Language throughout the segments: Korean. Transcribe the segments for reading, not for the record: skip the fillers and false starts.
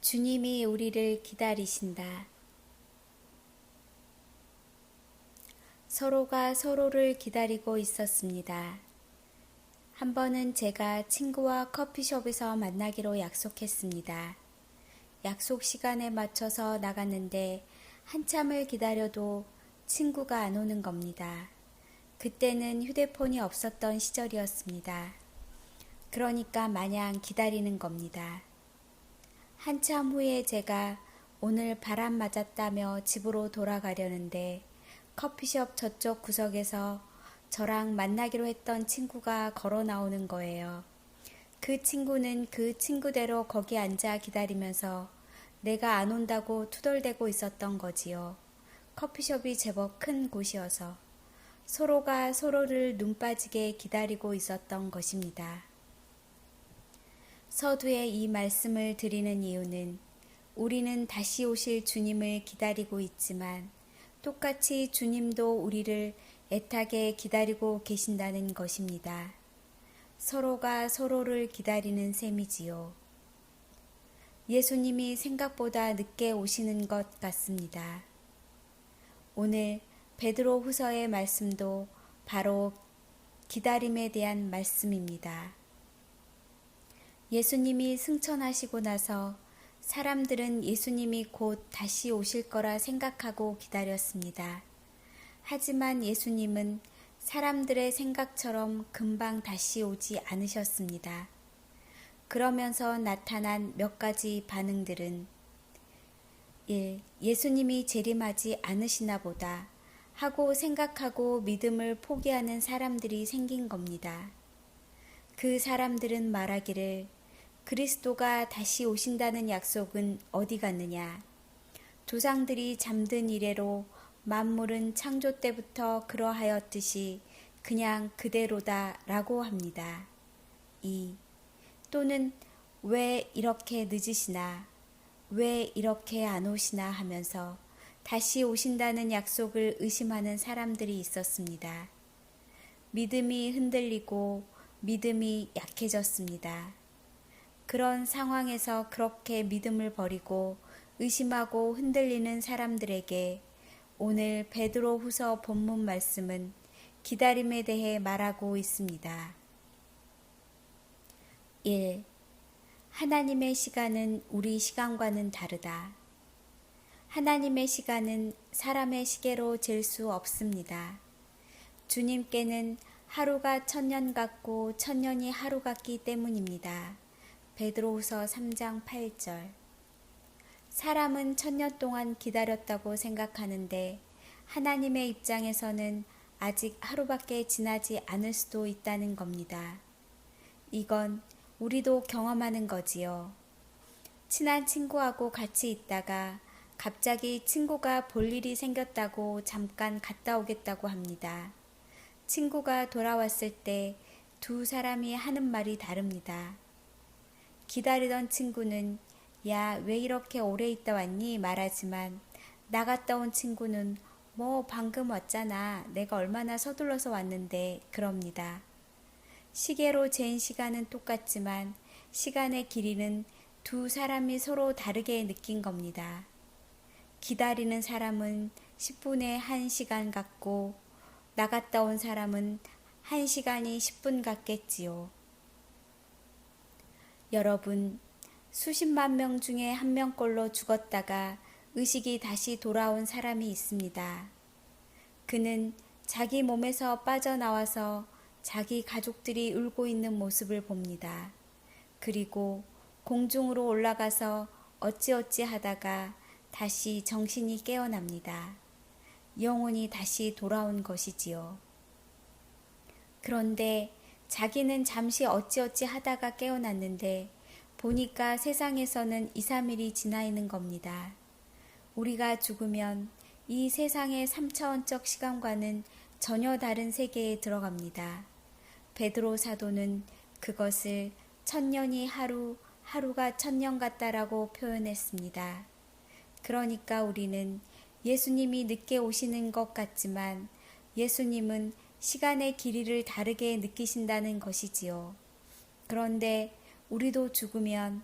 주님이 우리를 기다리신다. 서로가 서로를 기다리고 있었습니다. 한 번은 제가 친구와 커피숍에서 만나기로 약속했습니다. 약속 시간에 맞춰서 나갔는데 한참을 기다려도 친구가 안 오는 겁니다. 그때는 휴대폰이 없었던 시절이었습니다. 그러니까 마냥 기다리는 겁니다. 한참 후에 제가 오늘 바람 맞았다며 집으로 돌아가려는데 커피숍 저쪽 구석에서 저랑 만나기로 했던 친구가 걸어 나오는 거예요. 그 친구는 그 친구대로 거기 앉아 기다리면서 내가 안 온다고 투덜대고 있었던 거지요. 커피숍이 제법 큰 곳이어서 서로가 서로를 눈 빠지게 기다리고 있었던 것입니다. 서두에 이 말씀을 드리는 이유는 우리는 다시 오실 주님을 기다리고 있지만 똑같이 주님도 우리를 애타게 기다리고 계신다는 것입니다. 서로가 서로를 기다리는 셈이지요. 예수님이 생각보다 늦게 오시는 것 같습니다. 오늘 베드로 후서의 말씀도 바로 기다림에 대한 말씀입니다. 예수님이 승천하시고 나서 사람들은 예수님이 곧 다시 오실 거라 생각하고 기다렸습니다. 하지만 예수님은 사람들의 생각처럼 금방 다시 오지 않으셨습니다. 그러면서 나타난 몇 가지 반응들은 1. 예수님이 재림하지 않으시나 보다 하고 생각하고 믿음을 포기하는 사람들이 생긴 겁니다. 그 사람들은 말하기를 그리스도가 다시 오신다는 약속은 어디 갔느냐? 조상들이 잠든 이래로 만물은 창조 때부터 그러하였듯이 그냥 그대로다 라고 합니다. 2. 또는 왜 이렇게 늦으시나? 왜 이렇게 안 오시나 하면서 다시 오신다는 약속을 의심하는 사람들이 있었습니다. 믿음이 흔들리고 믿음이 약해졌습니다. 그런 상황에서 그렇게 믿음을 버리고 의심하고 흔들리는 사람들에게 오늘 베드로 후서 본문 말씀은 기다림에 대해 말하고 있습니다. 1. 하나님의 시간은 우리 시간과는 다르다. 하나님의 시간은 사람의 시계로 잴 수 없습니다. 주님께는 하루가 1000년 같고 1000년이 하루 같기 때문입니다. 베드로후서 3장 8절. 사람은 1000년 동안 기다렸다고 생각하는데 하나님의 입장에서는 아직 하루밖에 지나지 않을 수도 있다는 겁니다. 이건 우리도 경험하는 거지요. 친한 친구하고 같이 있다가 갑자기 친구가 볼 일이 생겼다고 잠깐 갔다 오겠다고 합니다. 친구가 돌아왔을 때 두 사람이 하는 말이 다릅니다. 기다리던 친구는 야, 왜 이렇게 오래 있다 왔니? 말하지만 나갔다 온 친구는 뭐 방금 왔잖아. 내가 얼마나 서둘러서 왔는데 그럽니다. 시계로 잰 시간은 똑같지만 시간의 길이는 두 사람이 서로 다르게 느낀 겁니다. 기다리는 사람은 10분에 1시간 같고 나갔다 온 사람은 1시간이 10분 같겠지요. 여러분, 수십만 명 중에 한 명꼴로 죽었다가 의식이 다시 돌아온 사람이 있습니다. 그는 자기 몸에서 빠져나와서 자기 가족들이 울고 있는 모습을 봅니다. 그리고 공중으로 올라가서 어찌어찌 하다가 다시 정신이 깨어납니다. 영혼이 다시 돌아온 것이지요. 그런데 자기는 잠시 어찌어찌 하다가 깨어났는데 보니까 세상에서는 2, 3일이 지나 있는 겁니다. 우리가 죽으면 이 세상의 3차원적 시간과는 전혀 다른 세계에 들어갑니다. 베드로 사도는 그것을 1000년이 하루, 하루가 1000년 같다라고 표현했습니다. 그러니까 우리는 예수님이 늦게 오시는 것 같지만 예수님은 시간의 길이를 다르게 느끼신다는 것이지요. 그런데 우리도 죽으면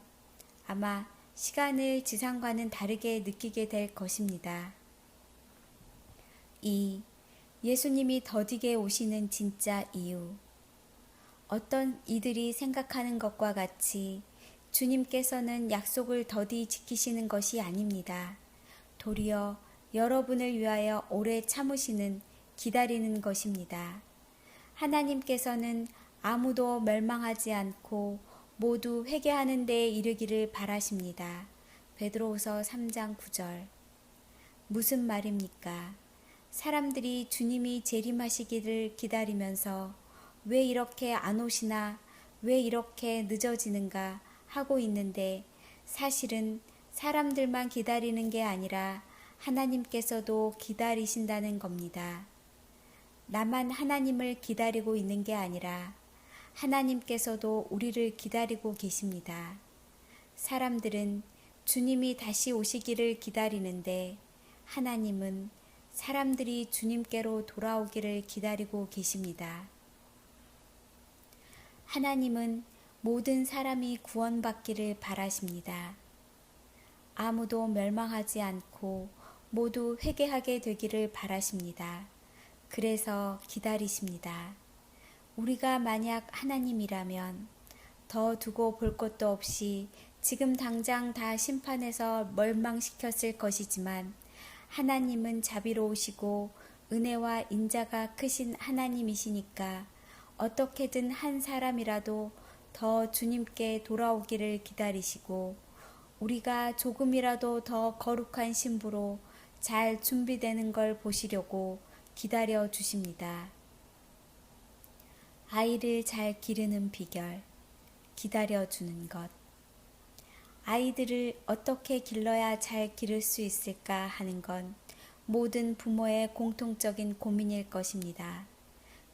아마 시간을 지상과는 다르게 느끼게 될 것입니다. 2. 예수님이 더디게 오시는 진짜 이유. 어떤 이들이 생각하는 것과 같이 주님께서는 약속을 더디 지키시는 것이 아닙니다. 도리어 여러분을 위하여 오래 참으시는, 기다리는 것입니다. 하나님께서는 아무도 멸망하지 않고 모두 회개하는 데에 이르기를 바라십니다. 베드로후서 3장 9절. 무슨 말입니까? 사람들이 주님이 재림하시기를 기다리면서 왜 이렇게 안 오시나, 왜 이렇게 늦어지는가 하고 있는데 사실은 사람들만 기다리는 게 아니라 하나님께서도 기다리신다는 겁니다. 나만 하나님을 기다리고 있는 게 아니라 하나님께서도 우리를 기다리고 계십니다. 사람들은 주님이 다시 오시기를 기다리는데 하나님은 사람들이 주님께로 돌아오기를 기다리고 계십니다. 하나님은 모든 사람이 구원받기를 바라십니다. 아무도 멸망하지 않고 모두 회개하게 되기를 바라십니다. 그래서 기다리십니다. 우리가 만약 하나님이라면 더 두고 볼 것도 없이 지금 당장 다 심판해서 멸망시켰을 것이지만 하나님은 자비로우시고 은혜와 인자가 크신 하나님이시니까 어떻게든 한 사람이라도 더 주님께 돌아오기를 기다리시고 우리가 조금이라도 더 거룩한 신부로 잘 준비되는 걸 보시려고 기다려 주십니다. 아이를 잘 기르는 비결, 기다려 주는 것. 아이들을 어떻게 길러야 잘 기를 수 있을까 하는 건 모든 부모의 공통적인 고민일 것입니다.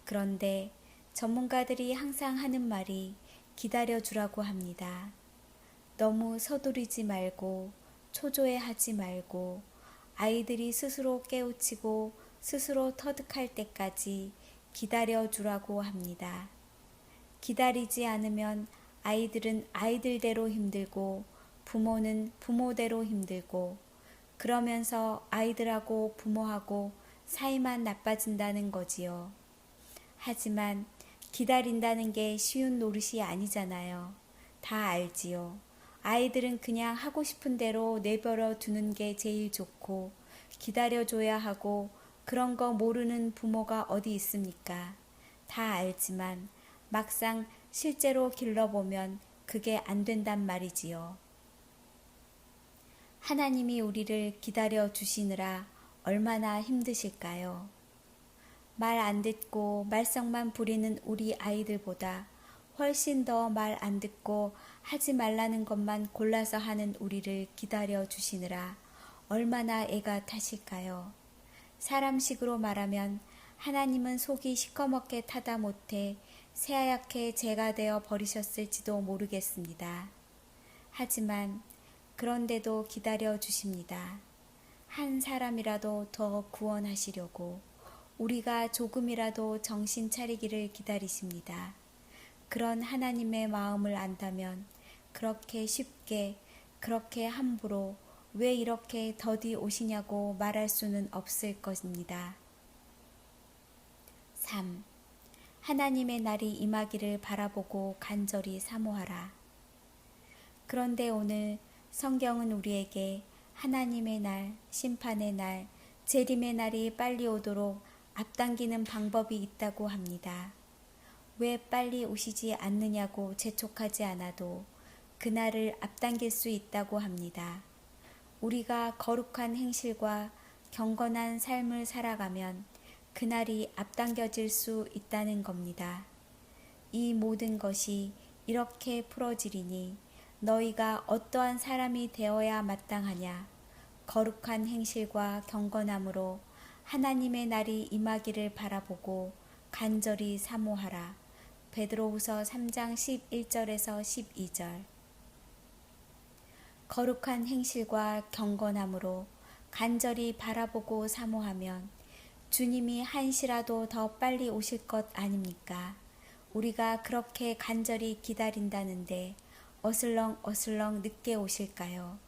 그런데 전문가들이 항상 하는 말이 기다려 주라고 합니다. 너무 서두르지 말고 초조해하지 말고 아이들이 스스로 깨우치고 스스로 터득할 때까지 기다려 주라고 합니다. 기다리지 않으면 아이들은 아이들대로 힘들고 부모는 부모대로 힘들고 그러면서 아이들하고 부모하고 사이만 나빠진다는 거지요. 하지만 기다린다는 게 쉬운 노릇이 아니잖아요. 다 알지요. 아이들은 그냥 하고 싶은 대로 내버려 두는 게 제일 좋고 기다려줘야 하고 그런 거 모르는 부모가 어디 있습니까? 다 알지만 막상 실제로 길러보면 그게 안 된단 말이지요. 하나님이 우리를 기다려 주시느라 얼마나 힘드실까요? 말 안 듣고 말썽만 부리는 우리 아이들보다 훨씬 더 말 안 듣고 하지 말라는 것만 골라서 하는 우리를 기다려 주시느라 얼마나 애가 타실까요? 사람식으로 말하면 하나님은 속이 시커멓게 타다 못해 새하얗게 죄가 되어 버리셨을지도 모르겠습니다. 하지만 그런데도 기다려 주십니다. 한 사람이라도 더 구원하시려고 우리가 조금이라도 정신 차리기를 기다리십니다. 그런 하나님의 마음을 안다면 그렇게 쉽게 그렇게 함부로 왜 이렇게 더디 오시냐고 말할 수는 없을 것입니다. 3. 하나님의 날이 임하기를 바라보고 간절히 사모하라. 그런데 오늘 성경은 우리에게 하나님의 날, 심판의 날, 재림의 날이 빨리 오도록 앞당기는 방법이 있다고 합니다. 왜 빨리 오시지 않느냐고 재촉하지 않아도 그날을 앞당길 수 있다고 합니다. 우리가 거룩한 행실과 경건한 삶을 살아가면 그날이 앞당겨질 수 있다는 겁니다. 이 모든 것이 이렇게 풀어지리니 너희가 어떠한 사람이 되어야 마땅하냐? 거룩한 행실과 경건함으로 하나님의 날이 임하기를 바라보고 간절히 사모하라. 베드로후서 3장 11절에서 12절. 거룩한 행실과 경건함으로 간절히 바라보고 사모하면 주님이 한시라도 더 빨리 오실 것 아닙니까? 우리가 그렇게 간절히 기다린다는데 어슬렁어슬렁 늦게 오실까요?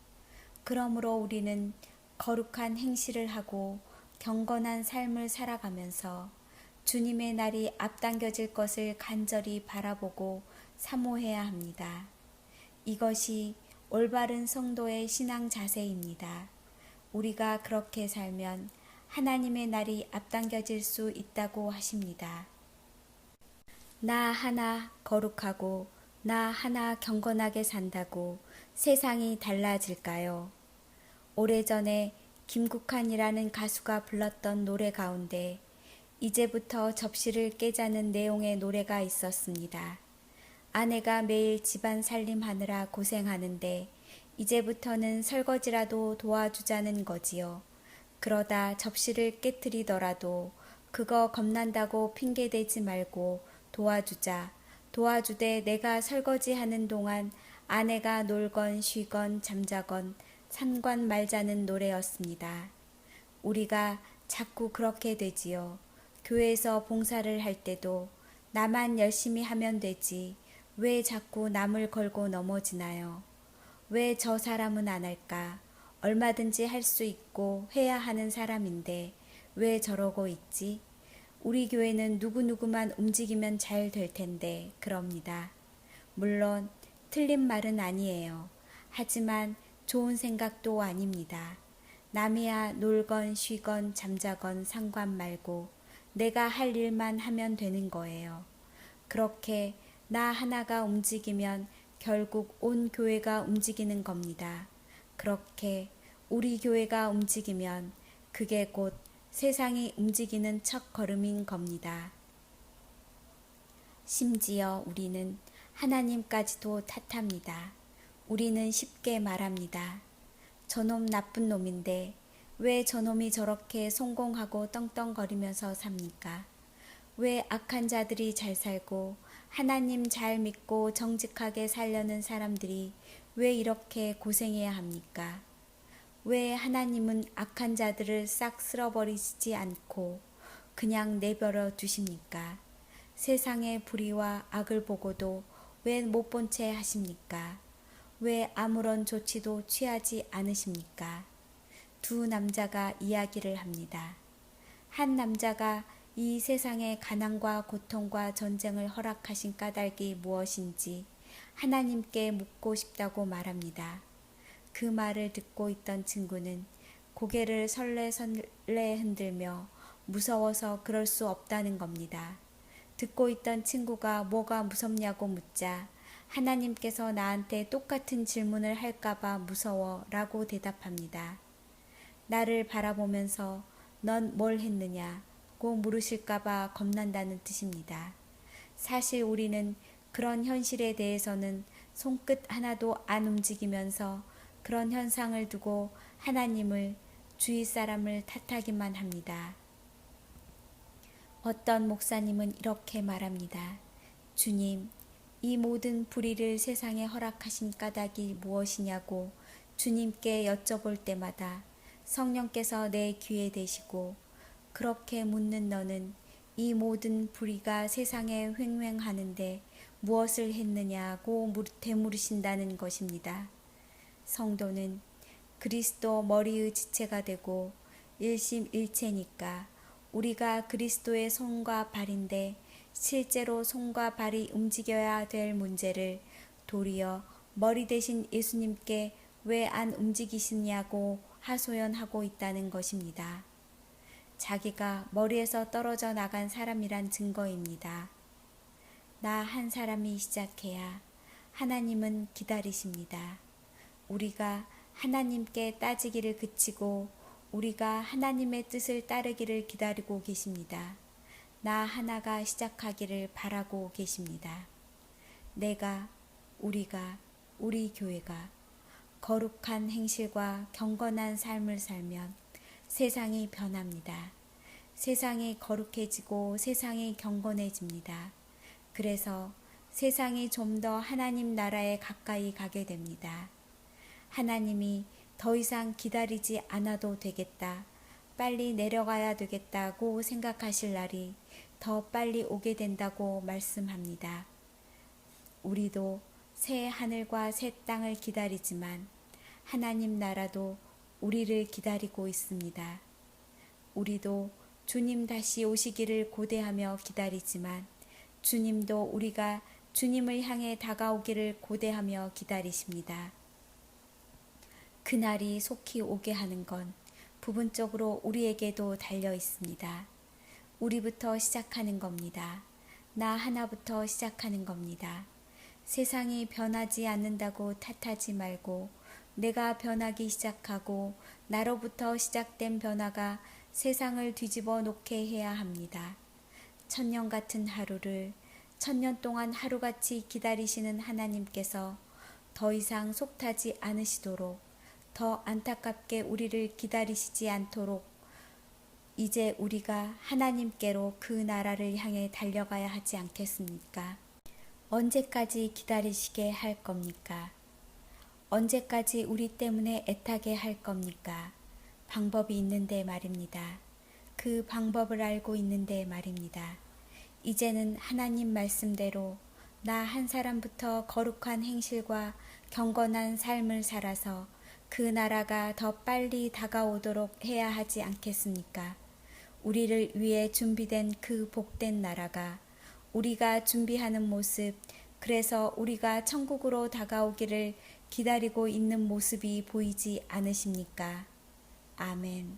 그러므로 우리는 거룩한 행실을 하고 경건한 삶을 살아가면서 주님의 날이 앞당겨질 것을 간절히 바라보고 사모해야 합니다. 이것이 올바른 성도의 신앙 자세입니다. 우리가 그렇게 살면 하나님의 날이 앞당겨질 수 있다고 하십니다. 나 하나 거룩하고 나 하나 경건하게 산다고 세상이 달라질까요? 오래전에 김국환이라는 가수가 불렀던 노래 가운데 이제부터 접시를 깨자는 내용의 노래가 있었습니다. 아내가 매일 집안 살림하느라 고생하는데 이제부터는 설거지라도 도와주자는 거지요. 그러다 접시를 깨트리더라도 그거 겁난다고 핑계대지 말고 도와주자. 도와주되 내가 설거지하는 동안 아내가 놀건 쉬건 잠자건 상관 말자는 노래였습니다. 우리가 자꾸 그렇게 되지요. 교회에서 봉사를 할 때도 나만 열심히 하면 되지. 왜 자꾸 남을 걸고 넘어지나요? 왜 저 사람은 안 할까? 얼마든지 할 수 있고 해야 하는 사람인데 왜 저러고 있지? 우리 교회는 누구누구만 움직이면 잘 될 텐데 그럽니다. 물론 틀린 말은 아니에요. 하지만 좋은 생각도 아닙니다. 남이야 놀건 쉬건 잠자건 상관 말고 내가 할 일만 하면 되는 거예요. 그렇게 나 하나가 움직이면 결국 온 교회가 움직이는 겁니다. 그렇게 우리 교회가 움직이면 그게 곧 세상이 움직이는 첫 걸음인 겁니다. 심지어 우리는 하나님까지도 탓합니다. 우리는 쉽게 말합니다. 저놈 나쁜 놈인데 왜 저놈이 저렇게 성공하고 떵떵거리면서 삽니까? 왜 악한 자들이 잘 살고 하나님 잘 믿고 정직하게 살려는 사람들이 왜 이렇게 고생해야 합니까? 왜 하나님은 악한 자들을 싹 쓸어버리지 않고 그냥 내버려 두십니까? 세상의 불의와 악을 보고도 왜 못 본 채 하십니까? 왜 아무런 조치도 취하지 않으십니까? 두 남자가 이야기를 합니다. 한 남자가 이 세상의 가난과 고통과 전쟁을 허락하신 까닭이 무엇인지 하나님께 묻고 싶다고 말합니다. 그 말을 듣고 있던 친구는 고개를 설레설레 흔들며 무서워서 그럴 수 없다는 겁니다. 듣고 있던 친구가 뭐가 무섭냐고 묻자 하나님께서 나한테 똑같은 질문을 할까봐 무서워 라고 대답합니다. 나를 바라보면서 넌 뭘 했느냐고 물으실까봐 겁난다는 뜻입니다. 사실 우리는 그런 현실에 대해서는 손끝 하나도 안 움직이면서 그런 현상을 두고 하나님을 주위 사람을 탓하기만 합니다. 어떤 목사님은 이렇게 말합니다. 주님, 이 모든 불의를 세상에 허락하신 까닭이 무엇이냐고 주님께 여쭤볼 때마다 성령께서 내 귀에 대시고 그렇게 묻는 너는 이 모든 불의가 세상에 횡행하는데 무엇을 했느냐고 되물으신다는 것입니다. 성도는 그리스도 머리의 지체가 되고 일심일체니까 우리가 그리스도의 손과 발인데 실제로 손과 발이 움직여야 될 문제를 도리어 머리 대신 예수님께 왜 안 움직이시냐고 하소연하고 있다는 것입니다. 자기가 머리에서 떨어져 나간 사람이란 증거입니다. 나 한 사람이 시작해야 하나님은 기다리십니다. 우리가 하나님께 따지기를 그치고 우리가 하나님의 뜻을 따르기를 기다리고 계십니다. 나 하나가 시작하기를 바라고 계십니다. 내가, 우리가, 우리 교회가 거룩한 행실과 경건한 삶을 살면 세상이 변합니다. 세상이 거룩해지고 세상이 경건해집니다. 그래서 세상이 좀 더 하나님 나라에 가까이 가게 됩니다. 하나님이 더 이상 기다리지 않아도 되겠다, 빨리 내려가야 되겠다고 생각하실 날이 더 빨리 오게 된다고 말씀합니다. 우리도 새 하늘과 새 땅을 기다리지만 하나님 나라도 우리를 기다리고 있습니다. 우리도 주님 다시 오시기를 고대하며 기다리지만 주님도 우리가 주님을 향해 다가오기를 고대하며 기다리십니다. 그날이 속히 오게 하는 건 부분적으로 우리에게도 달려 있습니다. 우리부터 시작하는 겁니다. 나 하나부터 시작하는 겁니다. 세상이 변하지 않는다고 탓하지 말고 내가 변하기 시작하고 나로부터 시작된 변화가 세상을 뒤집어 놓게 해야 합니다. 천년 같은 하루를 천년 동안 하루같이 기다리시는 하나님께서 더 이상 속타지 않으시도록 더 안타깝게 우리를 기다리시지 않도록 이제 우리가 하나님께로 그 나라를 향해 달려가야 하지 않겠습니까? 언제까지 기다리시게 할 겁니까? 언제까지 우리 때문에 애타게 할 겁니까? 방법이 있는데 말입니다. 그 방법을 알고 있는데 말입니다. 이제는 하나님 말씀대로 나 한 사람부터 거룩한 행실과 경건한 삶을 살아서 그 나라가 더 빨리 다가오도록 해야 하지 않겠습니까? 우리를 위해 준비된 그 복된 나라가 우리가 준비하는 모습, 그래서 우리가 천국으로 다가오기를 기다리고 있는 모습이 보이지 않으십니까? 아멘.